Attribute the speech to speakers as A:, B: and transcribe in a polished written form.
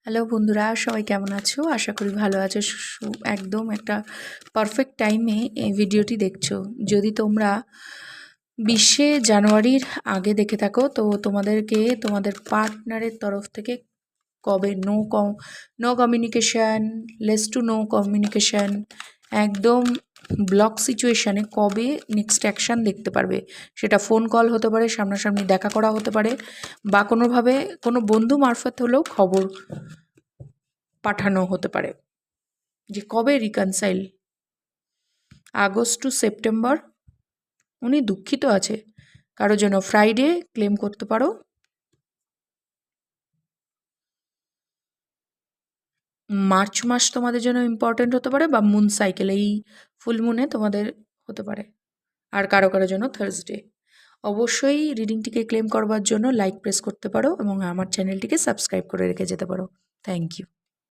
A: Hello বন্ধুরা, সবাই কেমন আছো? আশা করি ভালো আছো। একদম একটা পারফেক্ট টাইমে এই ভিডিওটি দেখছো। যদি তোমরা 20শে জানুয়ারির আগে দেখে থাকো তো তোমাদেরকে তোমাদের পার্টনারের তরফ থেকে কবে no communication, less to no communication, একদম ব্লক সিচুয়েশানে কবে নেক্সট অ্যাকশান দেখতে পারবে। সেটা ফোন কল হতে পারে, সামনাসামনি দেখা করা হতে পারে, বা কোনোভাবে কোনো বন্ধু মারফত হলেও খবর পাঠানো হতে পারে যে কবে রিকনসাইল। আগস্ট টু সেপ্টেম্বর উনি দুঃখিত আছে, কারোর জন্য ফ্রাইডে ক্লেম করতে পারো। মার্চ মাস তোমাদের জন্য ইম্পর্টেন্ট হতে পারে, বা মুন সাইকেল এই ফুল মুনে তোমাদের হতে পারে, আর কারো কারোর জন্য থার্সডে। অবশ্যই রিডিংটিকে ক্লেম করবার জন্য লাইক প্রেস করতে পারো এবং আমার চ্যানেলটিকে সাবস্ক্রাইব করে রেখে যেতে পারো। Thank you.